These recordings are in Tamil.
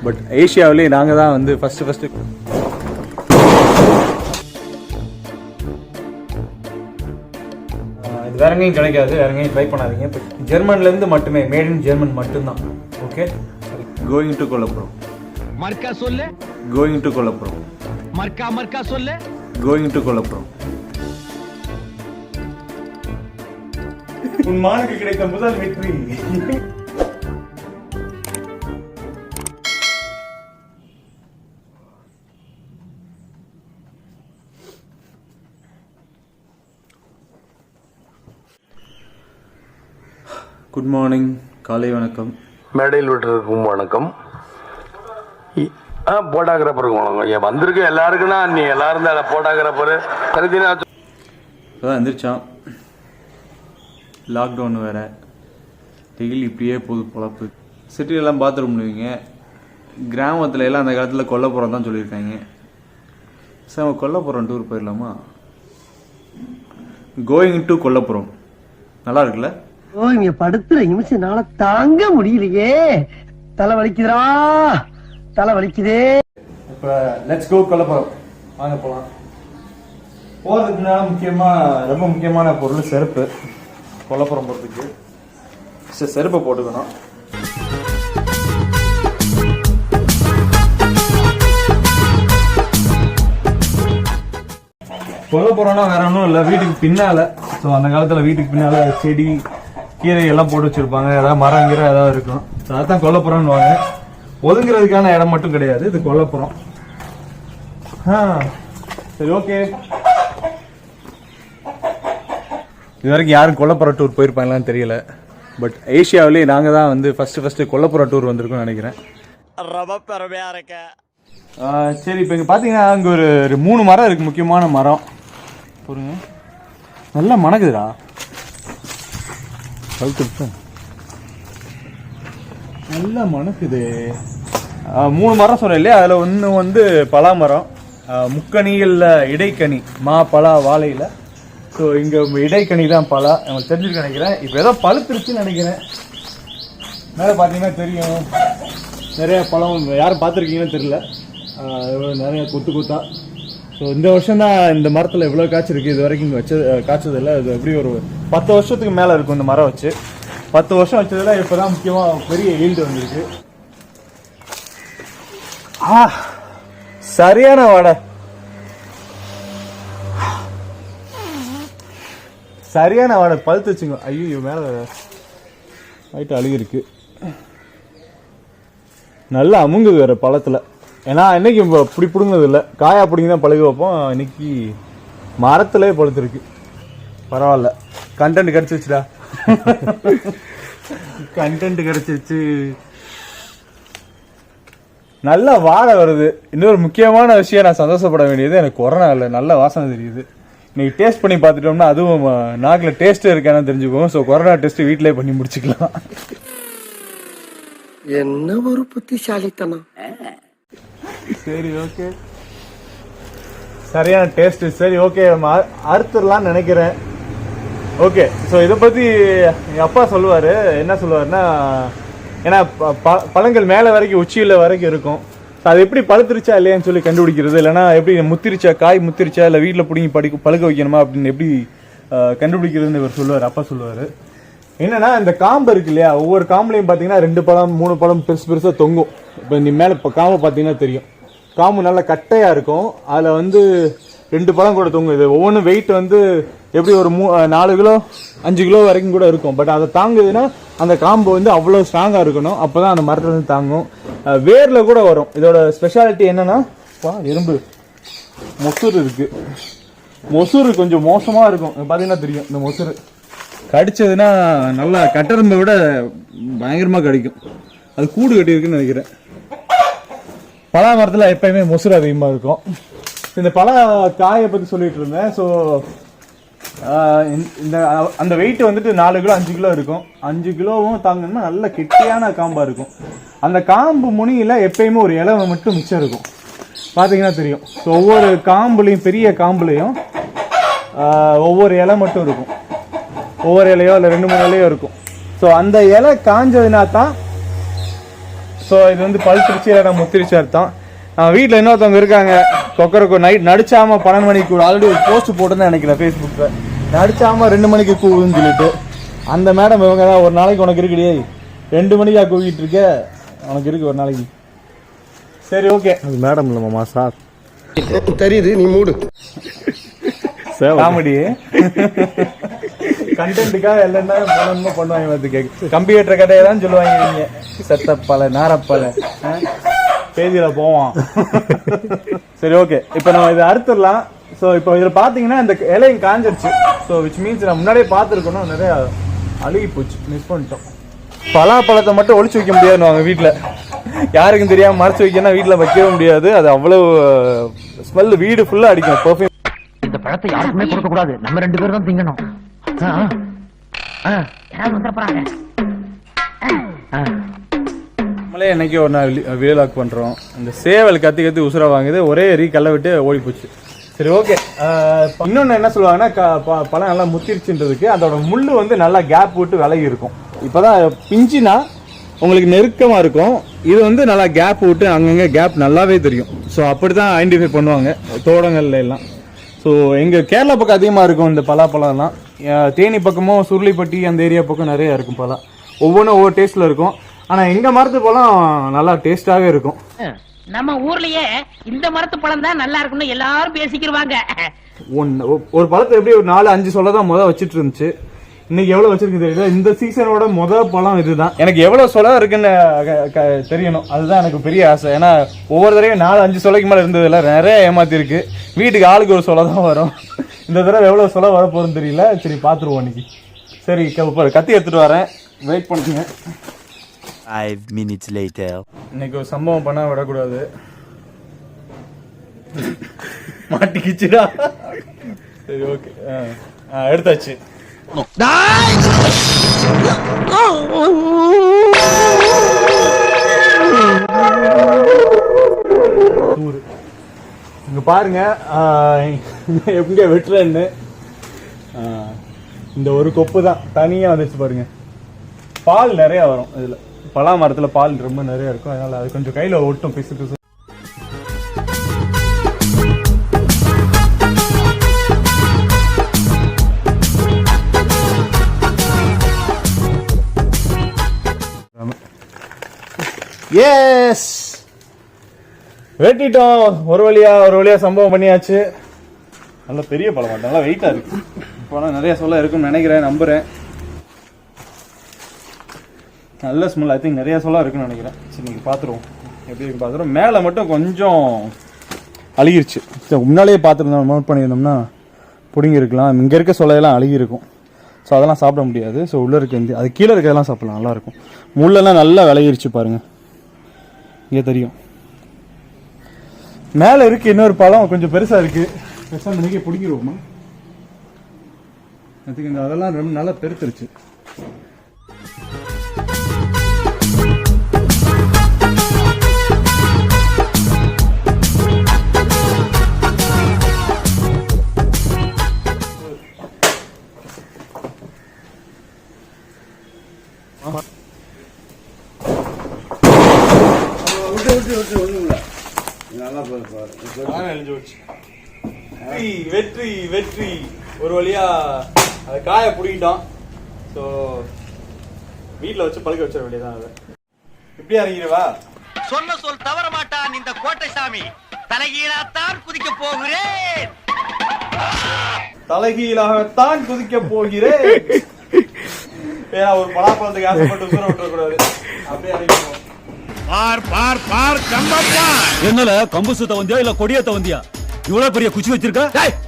பட் ஏஷியாவிலே நாங்கள் தான் வந்து ஃபஸ்ட்டு இது வேற எங்கேயும் கிடைக்காது, வேற எங்கேயும் ட்ரை பண்ணாதீங்க. இப்போ ஜெர்மன்லேருந்து மட்டுமே, மேட் இன் ஜெர்மன் மட்டும்தான். ஓகே, கோயிங் டு கொல்லப்புறம். மர்க்கா சொல்லு. கோயிங் டு கொல்லப்புறம். மர்க்கா சொல்லு. கோயிங் டு கொல்லப்புறம். உன் மானுக்கு கிடைத்த முதல் வெற்றி. குட் மார்னிங், காலை வணக்கம். மேடையில் விட்டுருக்கும் வணக்கம். போட்டோகிராஃபருக்கு வணக்கம். ஏன் வந்திருக்க எல்லாருக்குன்னா நீ எல்லாரும் தான் போட்டோகிராஃபரு கருதினா அதான் எந்திரிச்சான். லாக்டவுன் வேறு, டெய்லி இப்படியே போகுது பொழப்பு. சிட்டிலெலாம் பாத்ரூம் பண்ணுவீங்க, கிராமத்தில் எல்லாம் அந்த காலத்தில் கொல்லப்புறம் தான் சொல்லியிருக்காங்க. சார் நம்ம கொல்லப்புறம் டூர் போயிடலாமா? கோயிங் டு கொல்லப்புறம் நல்லா இருக்குல்ல? ஓ, இங்க படுத்துற நிமிஷம்னால தாங்க முடியலையே, தலை வலிக்குதுடா, தலை வலிக்குதே. இப்போ லெட்ஸ் கோ கொல்லப்புறம், வாங்க போகலாம். போகிறதுக்கு முன்னாடி ரொம்ப முக்கியமான பொருள் செருப்பு. கொல்லப்புறம் போகிறதுக்கு செருப்பை போட்டுக்கணும். கொல்லப்புறம்னா வேற ஒன்றும் இல்லை, வீட்டுக்கு பின்னால். ஸோ அந்த காலத்தில் வீட்டுக்கு பின்னால் செடி கீரை எல்லாம் போட்டு வச்சிருப்பாங்க, ஏதாவது மரம் கீரை ஏதாவது இருக்கும். ஸோ அதான் கொல்லப்புறம்னு வாங்க. ஒதுங்கிறதுக்கான இடம் மட்டும் கிடையாது இது கொல்லப்புறம். சரி, ஓகே. இது வரைக்கும் யாரும் கொல்லப்புறம் டூர் போயிருப்பாங்களான்னு தெரியல. பட் ஏஷியாவிலே நாங்கள் தான் வந்து ஃபஸ்ட்டு கொல்லப்புறம் டூர் வந்திருக்கோம்னு நினைக்கிறேன். ரொம்ப பெருமையா இருக்க. சரி, இப்போ இங்கே பார்த்தீங்கன்னா அங்கே ஒரு 3 மரம் இருக்குது, முக்கியமான மரம். பாருங்க, நல்லா மணக்குதுடா. நல்லா மணக்குது. 3 மரம் சொன்னேன் இல்லையா, அதில் ஒன்று வந்து பலா மரம், முக்கணி இல்லை இடைக்கனி, மா பலா வாழையில். ஸோ இங்கே இடைக்கனி தான் பலா, எனக்கு தெரிஞ்சுக்க நினைக்கிறேன். இப்போ ஏதோ பழுத்துருச்சுன்னு நினைக்கிறேன். மேலே பார்த்தீங்கன்னா தெரியும், நிறைய பழம் யாரும் பார்த்துருக்கீங்கன்னு தெரியல, நிறைய கொத்தா. ஸோ இந்த வருஷம் தான் இந்த மரத்தில் எவ்வளோ காய்ச்சிருக்கு. இது வரைக்கும் இங்கே காய்ச்சதில்லை. இது எப்படி ஒரு 10 வருஷத்துக்கு மேலே இருக்கும் இந்த மரம் வச்சு. 10 வருஷம் வச்சதில் இப்போ தான் முக்கியமாக பெரிய ஈல்டு வந்திருக்கு. சரியான வாடை, சரியான வாடை, பழுத்து வச்சுங்க. ஐயோ, மேலே ஆயிட்டு அழுகிருக்கு. நல்லா அமுங்குது வேற பழத்தில். ஏன்னா இன்னைக்கு இப்படி பிடுங்கினது இல்லை, காயா பிடிங்கி தான் பழுக வைப்போம். இன்னைக்கு மரத்திலே பழுத்துருக்கு. பரவாயில்ல, கண்டென்ட் கிடைச்சிருச்சுடா. கண்டென்ட் கிடைச்சிருச்சு. நல்லா வாடை வருது. இன்னொரு முக்கியமான விஷயம், நான் சந்தோஷப்பட வேண்டியது, எனக்கு கொரோனா இல்லை, நல்ல வாசனை தெரியுது. இன்னைக்கு டேஸ்ட் பண்ணி பார்த்துட்டோம்னா அதுவும் நாக்கில் டேஸ்ட்டு இருக்கானு தெரிஞ்சுக்குவோம். ஸோ கொரோனா டெஸ்ட் வீட்டிலே பண்ணி முடிச்சுக்கலாம். என்ன ஒரு புத்திசாலித்தனம். சரி, ஓகே, சரியான டேஸ்ட். சரி, ஓகே, அறுத்துடலான்னு நினைக்கிறேன். ஓகே, ஸோ இதை பற்றி எங்கள் அப்பா சொல்லுவார். என்ன சொல்லுவார்னா, ஏன்னா பழங்கள் மேலே வரைக்கும் உச்சியில் வரைக்கும் இருக்கும். ஸோ அது எப்படி பழுத்துருச்சா இல்லையான்னு சொல்லி கண்டுபிடிக்கிறது, இல்லைனா எப்படி முத்திருச்சா, காய் முத்திருச்சா, இல்லை வீட்டில் பிடிங்கி பழுக்க வைக்கணுமா அப்படின்னு எப்படி கண்டுபிடிக்கிறதுன்னு இவர் சொல்லுவார், அப்பா சொல்லுவார். என்னன்னா, இந்த காம்பு இருக்கு இல்லையா, ஒவ்வொரு காம்புலையும் பார்த்தீங்கன்னா 2 பழம் 3 பழம் பெருசாக தொங்கும். இப்போ நீ மேலே இப்போ காம்பு பார்த்தீங்கன்னா தெரியும், காம்பு நல்லா கட்டையாக இருக்கும். அதில் வந்து 2 பழம் கூட தொங்கும். இது ஒவ்வொன்றும் வெயிட் வந்து எப்படி ஒரு 4 கிலோ 5 கிலோ வரைக்கும் கூட இருக்கும். பட் அதை தாங்குதுன்னா அந்த காம்பு வந்து அவ்வளோ ஸ்ட்ராங்காக இருக்கணும், அப்போ தான் அந்த மரத்தில் வந்து தாங்கும். வேரில் கூட வரும். இதோட ஸ்பெஷாலிட்டி என்னன்னா, எறும்பு மொசூர் இருக்கு. மொசூர் கொஞ்சம் மோசமாக இருக்கும், பார்த்தீங்கன்னா தெரியும். இந்த மொசூர் கடிச்சதுன்னா நல்லா கட்டெரும்பை விட பயங்கரமாக கடிக்கும். அது கூடு கட்டியிருக்குன்னு நினைக்கிறேன். பலா மரத்தில் எப்பயுமே மொசூர் அதிகமாக இருக்கும். இந்த பலா காயை பற்றி சொல்லிட்டு இருந்தேன். ஸோ இந்த அந்த வெயிட் வந்துட்டு 4 கிலோ 5 கிலோ இருக்கும். 5 கிலோவும் தாங்கணும்னா நல்ல கெட்டியான காம்பாக இருக்கும். அந்த காம்பு முனியில் எப்பயுமே ஒரு இலை மட்டும் மிச்சம் இருக்கும், பார்த்தீங்கன்னா தெரியும். ஸோ ஒவ்வொரு காம்புலையும், பெரிய காம்புலையும் ஒவ்வொரு இலை மட்டும் இருக்கும். ஒவ்வொரு இலையோ இல்லை 2-3 இலையோ இருக்கும். ஸோ அந்த இலை காஞ்சதுனா தான் ஸோ இது வந்து பழுத்துருச்சு இல்லை முத்திருச்சு அர்த்தம். வீட்டில் இன்னொருத்தவங்க இருக்காங்க கொக்கரக்கோ நைட் நடிச்சாம 12 மணிக்கு ஆல்ரெடி ஒரு போஸ்ட் போட்டுன்னு நினைக்கிறேன் ஃபேஸ்புக்கில். நடிச்சாம 2 மணிக்கு கூவுன்னு சொல்லிட்டு அந்த மேடம் இவங்க தான் ஒரு நாளைக்கு உனக்கு இருக்குடியே 2 மணிக்கா கூவிட்டு இருக்க உனக்கு இருக்கு ஒரு நாளைக்கு. சரி ஓகே அது மேடம் இல்லைம்மா சார் தெரியுது நீ மூடு காமெடி கண்டென்ட்டுக்காக எல்லாம் பண்ணுவாங்க. கம்ப்யூட்டர் கதையை தான் சொல்லுவாங்க நீங்க செத்தப்பல நாரப்பல பேஜில போவான். சரி ஓகே இப்போ நம்ம இதை அறுத்துடலாம். ஸோ இப்போ இதில் பார்த்தீங்கன்னா இந்த இலையும் காஞ்சிருச்சு. ஸோ விச் மீன்ஸ் நான் முன்னாடியே பார்த்துருக்கணும் நிறைய அழுகி போச்சு மிஸ் பண்ணிட்டோம். பலாப்பழத்தை மட்டும் ஒளிச்சு வைக்க முடியாதுன்னு வாங்க வீட்டில் யாருக்கும் தெரியாம மறைச்சு வைக்கணும் வீட்டில் வைக்கவே முடியாது. அது அவ்வளவு ஸ்மெல் வீடு ஃபுல்லாக அடிக்கும் பர்ஃப்யூம். இந்த பழத்தை யாருக்குமே கொடுக்க கூடாது, நம்ம 2 பேரும் தான் திங்கணும். யாராவது வந்துடுறாங்க. நம்மளே என்னைக்கு ஒரு நாள் வீலாக் பண்றோம். இந்த சேவல் கத்தி கத்தி உசுர வாங்குது, ஒரே கல்லை விட்டு ஓடி போச்சு. சரி ஓகே. இன்னொன்னு என்ன சொல்லுவாங்கன்னா பழம் நல்லா முத்திருச்சுன்றதுக்கு அதோட முள்ளு வந்து நல்லா கேப் விட்டு விலகி இருக்கும். இப்பதான் பிஞ்சினா உங்களுக்கு நெருக்கமா இருக்கும், இது வந்து நல்லா கேப் விட்டு அங்கங்க கேப் நல்லாவே தெரியும். ஸோ அப்படிதான் ஐடென்டிஃபை பண்ணுவாங்க தோட்டங்கள்ல எல்லாம். ஸோ எங்கள் கேரளா பக்கம் அதிகமாக இருக்கும் இந்த பலாப்பழம்லாம். தேனி பக்கமும் சுருளிப்பட்டி அந்த ஏரியா பக்கம் நிறைய இருக்கும் பழம். ஒவ்வொன்றும் ஒவ்வொரு டேஸ்ட்டில் இருக்கும். ஆனால் எங்கள் மரத்து பழம் நல்லா டேஸ்டாகவே இருக்கும். நம்ம ஊர்லயே இந்த மரத்து பழம் தான் நல்லா இருக்கும்னு எல்லாரும் பேசிக்கிருவாங்க. ஒரு பழத்தை எப்படி ஒரு 4-5 சொல்ல தான் வச்சுட்டு இருந்துச்சு. இன்னைக்கு எவ்வளவு வச்சிருக்கு தெரியல. இந்த சீசனோட பழம் இதுதான். எனக்கு எவ்வளவு சொல இருக்குன்னு தெரியணும், அதுதான் எனக்கு பெரிய ஆசை. ஏன்னா ஒவ்வொரு தடவையும் 4-5 சொலைக்கு மேல இருந்ததுல நிறைய ஏமாத்தி இருக்கு. வீட்டுக்கு ஆளுக்கு ஒரு சொலை தான் வரும். இந்த தடவை எவ்வளவு சொலை வர போறதுன்னு தெரியல. சரி பாத்துருவோம் இன்னைக்கு. சரி கத்தி எடுத்துட்டு வரேன், வெயிட் பண்ணுங்க. 5 minutes later. இன்னைக்கு ஒரு சம்பவம் பண்ண விடக்கூடாது. மாட்டிக்கிச்சுடா. சரி ஓகே எடுத்தாச்சு. இங்க பாருங்க எங்க வெட்டுறேன்னு. இந்த ஒரு கொப்பு தான் தனியா வந்துச்சு பாருங்க. பால் நிறைய வரும் இதுல. பலா மரத்துல பால் ரொம்ப நிறைய இருக்கும், அதனால அது கொஞ்சம் கையில ஒட்டும் பிசு பிசு. எஸ் வெட்டிட்டோம். ஒரு வழியா சம்பவம் பண்ணியாச்சு. நல்ல பெரிய பழம், நல்லா வெயிட்டா இருக்கு. இப்போ நிறைய சொல்ல இருக்குன்னு நினைக்கிறேன், நம்புறேன். நல்ல ஸ்மெல். ஐ திங்க் நிறைய சொல்ல இருக்குன்னு நினைக்கிறேன். சரி நீங்கள் பார்த்துருவோம் எப்படி இருக்கு பார்த்துருவோம். மேலே மட்டும் கொஞ்சம் அழுகிருச்சு. முன்னாலேயே பார்த்துருந்தோம், நோட் பண்ணியிருந்தோம்னா பிடிங்கி இருக்கலாம். இங்கே இருக்க சொல்லையெல்லாம் அழுகி இருக்கும். ஸோ அதெல்லாம் சாப்பிட முடியாது. ஸோ உள்ளே இருக்க அது கீழே இருக்கிறதெல்லாம் சாப்பிடலாம், நல்லாயிருக்கும். முள்ளெல்லாம் நல்லா விளையிருச்சு பாருங்கள், இங்கே தெரியும். மேலே இருக்கு இன்னொரு பழம் கொஞ்சம் பெருசாக இருக்கு. பெருசாக நினைக்க பிடிங்கிருவோமா? அதுக்கு அதெல்லாம் ரொம்ப நல்லா பெருத்துருச்சு. வெற்றி வெற்றி ஒரு வழியா அதை காய பிடிக்கிட்டோம். ஸோ வீட்டில் வச்சு பழக்க வச்சிட வேண்டியதான். அதை இப்படி இறங்கிடுவா. சொன்ன சொல் தவற மாட்டான் இந்த கோட்டை சாமி. தலைகீழாத்தான் குதிக்க போகிறேன், தலைகீழாகத்தான் குதிக்க போகிறேன். ஏன்னா ஒரு பலாப்பழத்துக்கு ஆசைப்பட்டு உசுர விட்டுறக்கூடாது. அப்படியே இறங்கிடுவோம். பார் பார் பார் கம்பப்பா. என்னல கம்பு சுத்த வந்தியா இல்ல கொடியத்த வந்தியா? இவ்வளவு பெரிய குச்சி வச்சிருக்க.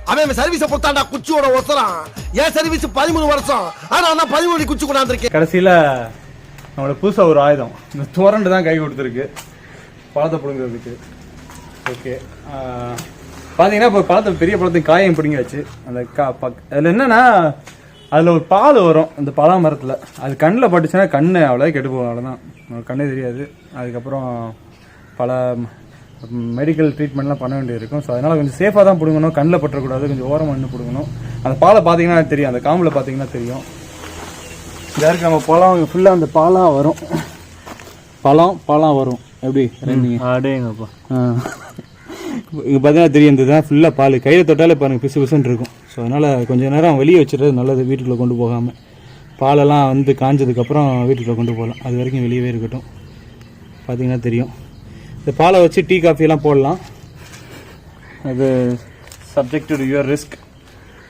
அவன் சர்வீஸ பொறுத்தாண்டா குச்சியோட ஒசறான். ஏன் சர்வீஸ் 13 வருஷம், ஆனா நான் 13 குச்சி கொண்டாந்துருக்கேன். கடைசியில நம்மளோட புதுசா ஒரு ஆயுதம் இந்த துவரண்டு தான் கை கொடுத்துருக்கு பழத்தை பிடுங்கிறதுக்கு. ஓகே பாத்தீங்கன்னா இப்போ பழத்தை பெரிய பழத்துக்கு காயம் பிடிங்காச்சு. அந்த அதில் என்னன்னா அதில் ஒரு பால் வரும் அந்த பழா மரத்தில். அது கண்ணில் பட்டுச்சுன்னா கண்ணு அவ்வளோ கெட்டு போகும், அவ்வளோதான், கண்ணே தெரியாது. அதுக்கப்புறம் பல மெடிக்கல் ட்ரீட்மெண்ட்லாம் பண்ண வேண்டியது இருக்கும். ஸோ அதனால் கொஞ்சம் சேஃபாக தான் பிடுங்கணும், கண்ணில் பற்றக்கூடாது, கொஞ்சம் ஓரமாக நின்று பிடுங்கணும். அந்த பாலை பார்த்தீங்கன்னா தெரியும், அந்த காம்பில் பார்த்தீங்கன்னா தெரியும். இதற்கு நம்ம பழம் ஃபுல்லாக அந்த பாலாக வரும். பழம் வரும் எப்படி ரெண்டிங்க அடேங்கப்பா. இங்கே பார்த்தீங்கன்னா தெரியும், இந்த தான் ஃபுல்லாக பால் கையில் தொட்டாலே பாருங்கள் பிசு பிசுன்னு இருக்கும். ஸோ அதனால் கொஞ்சம் நேரம் வெளியே வச்சுறது நல்லது, வீட்டுக்குள்ளே கொண்டு போகாமல். பாலெல்லாம் வந்து காஞ்சதுக்கப்புறம் வீட்டுக்குள்ளே கொண்டு போகலாம், அது வரைக்கும் வெளியவே இருக்கட்டும். பார்த்தீங்கன்னா தெரியும். இந்த பாலை வச்சு டீ காஃபியெல்லாம் போடலாம். அது சப்ஜெக்ட் டு யுவர் ரிஸ்க்,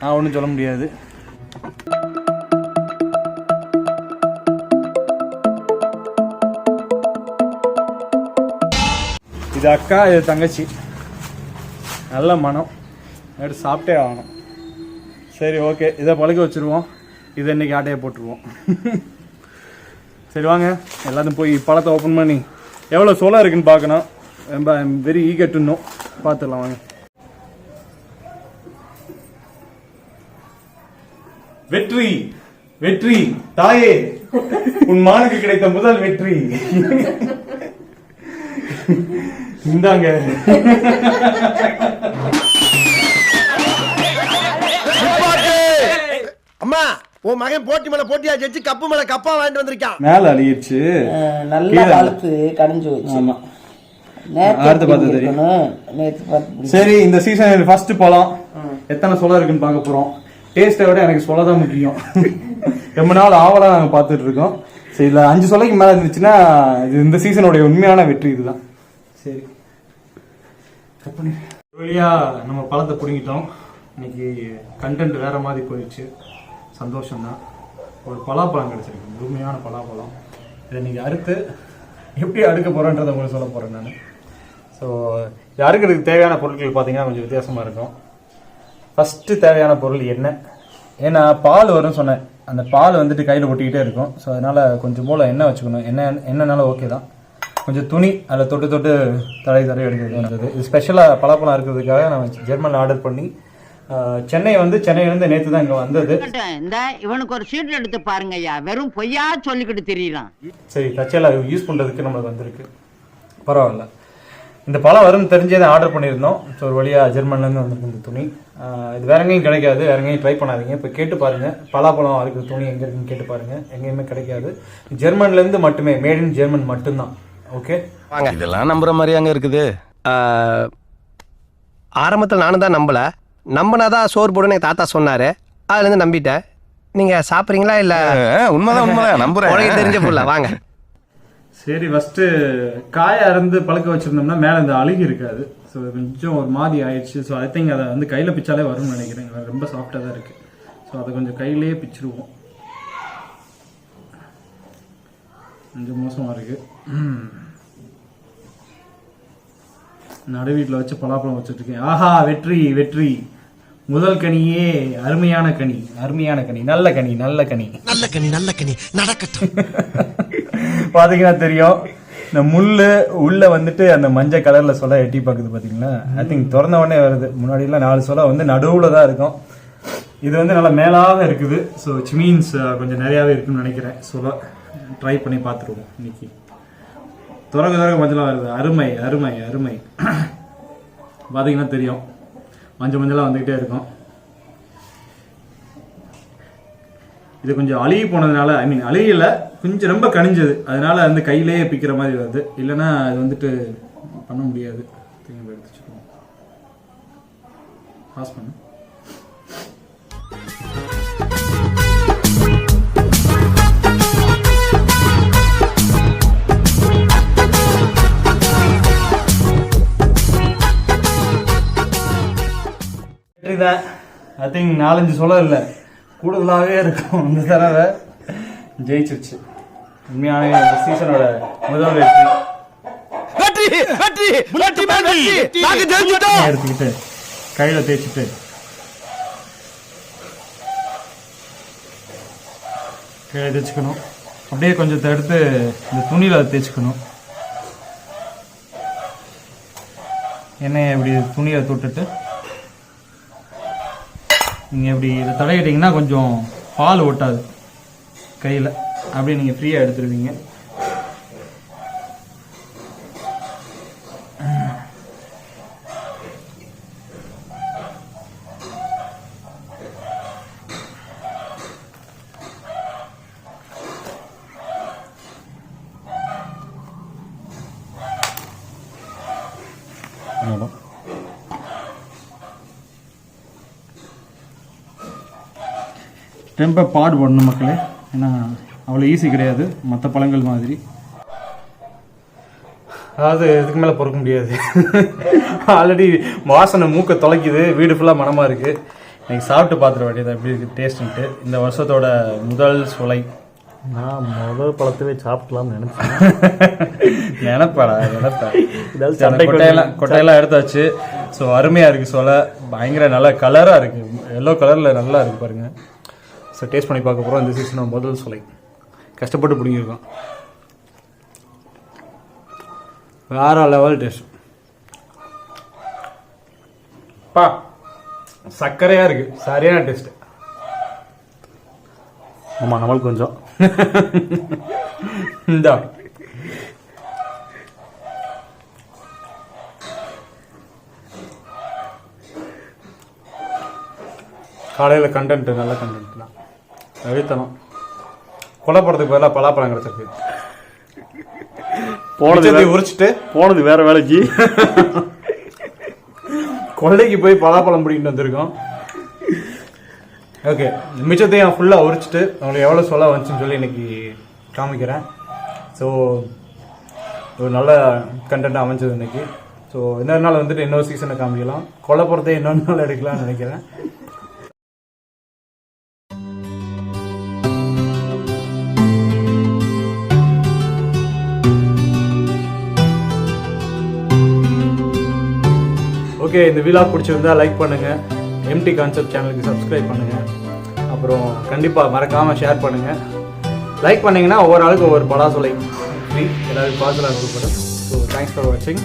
நான் ஒன்றும் சொல்ல முடியாது. இது அக்கா, இது தங்கச்சி. நல்ல மனம், எடுத்து சாப்பிட்டே ஆகணும். சரி ஓகே, இதை பழக்க வச்சுருவோம். இதை இன்றைக்கி ஆட்டையை போட்டுருவோம். சரி வாங்க எல்லாத்தையும் போய் பழத்தை ஓப்பன் பண்ணி எவ்வளோ சோளம் இருக்குன்னு பார்க்கணும். ரொம்ப I'm very eager to know. பார்த்துடலாம் வாங்க. வெற்றி வெற்றி தாயே, உன் மானுக்கு கிடைத்த முதல் வெற்றி. இந்தாங்க. அம்மா, உன் மகன் போட்டி மேல போட்டியா ஜெயிச்சு கப்பு மேல கப்பா வாங்கிட்டு வந்திருக்கான். மேல அழியிடுச்சு, நல்லா வளர்த்து கடைஞ்சு வச்சு. ஆமா, நேத்து அடுத்து பார்த்து தெரியும். நேத்து பார்த்து. சரி, இந்த சீசன் ஃபர்ஸ்ட் பழம் எத்தனை சொலை இருக்குன்னு பார்க்க போறோம். டேஸ்ட்டை விட எனக்கு சொலை தான் முக்கியம். ரொம்ப நாள் ஆவலா நாங்கள் பார்த்துட்டு இருக்கோம். சரி, இல்லை 5 சொலைக்கு மேலே இருந்துச்சுன்னா இது இந்த சீசனுடைய உண்மையான வெற்றி இதுதான். சரி, கட் பண்ணி வழியா நம்ம பழத்தை பிடிங்கிட்டோம். இன்னைக்கு கண்டென்ட் வேற மாதிரி போயிடுச்சு. சந்தோஷம்தான். ஒரு பலாப்பழம் கிடைச்சிருக்கு, முழுமையான பலாப்பழம். இதை நீங்கள் அறுத்து எப்படி அடுக்க போகிறோன்றதை உங்களுக்கு சொல்ல போகிறேன் நான். ஸோ இது அறுக்கிறதுக்கு தேவையான பொருட்கள் பார்த்தீங்கன்னா கொஞ்சம் வித்தியாசமாக இருக்கும். ஃபஸ்ட்டு தேவையான பொருள் எண்ணெய். ஏன்னா பால் வரும்னு சொன்னேன், அந்த பால் வந்துட்டு கையில் ஒட்டிக்கிட்டே இருக்கும். ஸோ அதனால் கொஞ்சம் போல் எண்ணெய் வச்சுக்கணும். எண்ணெய்னாலும் ஓகே தான். கொஞ்சம் துணி அதில் தொட்டு தொட்டு தடவை எடுக்கிறது வந்தது. இது ஸ்பெஷலாக பலாப்பழம் இருக்கிறதுக்காக நான் ஜெர்மனில் ஆர்டர் பண்ணி சென்னையிலேருந்து நேற்று தான் இங்கே வந்தது. இந்த இவனுக்கு ஒரு சீட் எடுத்து பாருங்க ஐயா, வெறும் பொய்யா சொல்லிக்கிட்டு தெரியலாம். சரி, தச்சையில் யூஸ் பண்ணுறதுக்கு நம்மளுக்கு வந்திருக்கு, பரவாயில்ல. இந்த பழம் வரும்னு தெரிஞ்சே தான் ஆர்டர் பண்ணியிருந்தோம். ஸோ ஒரு வழியாக ஜெர்மன்லேருந்து வந்திருக்கு இந்த துணி. இது வேற எங்கேயும் கிடைக்காது, வேற எங்கேயும் ட்ரை பண்ணாதீங்க. இப்போ கேட்டு பாருங்கள், பலாப்பழம் இருக்கிற துணி எங்கே இருக்குன்னு கேட்டு பாருங்கள். எங்கேயுமே கிடைக்காது, ஜெர்மன்லேருந்து மட்டுமே, மேட் இன் ஜெர்மன் மட்டும்தான். ஓகே வாங்க, இதெல்லாம் நம்புற மாதிரி அங்கே இருக்குது. ஆரம்பத்தில் நானும் தான் நம்பல, நம்பினாதான் சோறு போடுன்னு என் தாத்தா சொன்னாரு. அதுல இருந்து நம்பிட்டேன். நீங்க சாப்பிட்றீங்களா இல்ல? உண்மைதான் நம்புறேன். உனக்கு தெரிஞ்ச புள்ள வாங்க. சரி, ஃபஸ்ட்டு காயை அருந்து பழக்க வச்சுருந்தோம்னா மேலே இந்த அழுகி இருக்காது. ஸோ கொஞ்சம் ஒரு மாதிரி ஆயிடுச்சு. ஸோ ஐ திங்க் அதை வந்து கையில் பிச்சாலே வரும்னு நினைக்கிறேன். ரொம்ப சாஃப்டாக தான் இருக்குது. ஸோ அதை கொஞ்சம் கையிலேயே பிச்சிருவோம். கொஞ்சம் மோசமாக இருக்குது. நடு வீட்டில் வச்சு பலாப்பழம் வச்சுட்ருக்கேன். ஆஹா, வெற்றி வெற்றி, முதல் கனியே அருமையான கனி, அருமையான கனி, நல்ல கனி, நல்ல கனி, நல்ல கனி, நல்ல கனி நடக்கட்டும். பாத்தீங்கன்னா தெரியும், இந்த முள்ளு உள்ள வந்துட்டு அந்த மஞ்சள் கலர்ல சொலை எட்டி பாக்குது பாத்தீங்களா. ஐ திங்க் திறந்த உடனே வருது. முன்னாடி எல்லாம் 4 சொலை வந்து நடுவுல தான் இருக்கும். இது வந்து நல்லா மேலாக இருக்குது. ஸோ இட்ஸ் மீன்ஸ் கொஞ்சம் நிறையாவே இருக்குன்னு நினைக்கிறேன். சொலை ட்ரை பண்ணி பார்த்துருவோம் இன்னைக்கு. துறக்க மஞ்சளாக வருது. அருமை அருமை அருமை. பாத்தீங்கன்னா தெரியும், மஞ்சள் மஞ்சளாக வந்துக்கிட்டே இருக்கும். இது கொஞ்சம் அழுகி போனதுனால, ஐ மீன் அழுகல, கொஞ்சம் ரொம்ப கனிஞ்சது, அதனால வந்து கையிலேயே பிக்கிற மாதிரி வருது. இல்லைன்னா அது வந்துட்டு பண்ண முடியாது. எடுத்துச்சுக்கோங்க, பாஸ் பண்ணு. ஐ திங்க் 4-5 சொல்ல இல்லை, கூடுதலாகவே இருக்கும். இந்த தடவை ஜெயிச்சிருச்சு. உண்மையான சீசனோட முதல் எடுத்துக்கிட்டு கையில தேய்ச்சிட்டு கையில தேய்ச்சிக்கணும். அப்படியே கொஞ்சம் எடுத்து இந்த துணியில தேய்ச்சிக்கணும். எண்ணெயை இப்படி துணியை தொட்டுட்டு நீங்கள் இப்படி இதை தடவிட்டிங்கன்னா கொஞ்சம் பால் ஒட்டாது கையில். அப்படியே நீங்கள் ஃப்ரீயாக எடுத்துருவீங்க. இடம். டெம்பர் பாடு போடணும் மக்களே, ஏன்னா அவ்வளோ ஈஸி கிடையாது மற்ற பழங்கள் மாதிரி. அதாவது இதுக்கு மேலே பொறுக்க முடியாது. ஆல்ரெடி வாசனை மூக்கை தொலைக்குது, வீடு ஃபுல்லாக மனமாக இருக்குது. இன்னைக்கு சாப்பிட்டு பார்த்துட வேண்டியது எப்படி இருக்குது டேஸ்ட்டுன்ட்டு. இந்த வருஷத்தோட முதல் சுலை. நான் முதல் பழத்தவே சாப்பிடலாம்னு நினைச்சேன். நினைப்பேன் கொட்டையெல்லாம் எடுத்தாச்சு. ஸோ அருமையாக இருக்குது சொலை, பயங்கர நல்ல கலராக இருக்குது, எல்லோ கலரில் நல்லா இருக்குது பாருங்க. ஸோ டேஸ்ட் பண்ணி பார்க்க போகிறோம். இந்த சீசனோட முதல் சுலை கஷ்டப்பட்டு பிடிங்கிருக்கோம். வேற லெவல் டேஸ்ட் பா, சர்க்கரையாக இருக்குது, சரியான டேஸ்ட். ஆமாம், நம்மளுக்கு கொஞ்சம் இந்த காலையில் கண்டென்ட் நல்ல கண்டென்ட் தான். அழுத்தணும் கொலை போடுறதுக்கு பதிலாக பலாப்பழம் கிடச்சிருக்கு. போனது உரிச்சிட்டு போனது வேற வேலைக்கு கொள்ளைக்கு போய் பலாப்பழம் பிடிக்கிட்டு வந்திருக்கோம். ஓகே, மிச்சத்தையும் ஃபுல்லாக உரிச்சிட்டு அவங்களுக்கு எவ்வளோ சொல்ல வந்துச்சுன்னு சொல்லி இன்னைக்கு காமிக்கிறேன். ஸோ ஒரு நல்ல கண்டென்ட் அமைஞ்சது இன்னைக்கு. ஸோ இன்னொரு நாள் வந்துட்டு இன்னொரு சீசனை காமிக்கலாம். கொலை போகிறதே இன்னொரு நாள் எடுக்கலாம்னு நினைக்கிறேன். ஓகே, இந்த வீடியோ பிடிச்சிருந்தா லைக் பண்ணுங்கள், எம்டி கான்செப்ட் சேனலுக்கு சப்ஸ்கிரைப் பண்ணுங்கள், அப்புறம் கண்டிப்பாக மறக்காமல் ஷேர் பண்ணுங்கள். லைக் பண்ணிங்கன்னா ஒவ்வொரு ஆளுக்கு ஒவ்வொரு பலா சொலை ஃப்ரீ, எல்லாருக்கும் பார்சலாக கொடுப்படும். ஸோ தேங்க்ஸ் ஃபார் வாட்சிங்.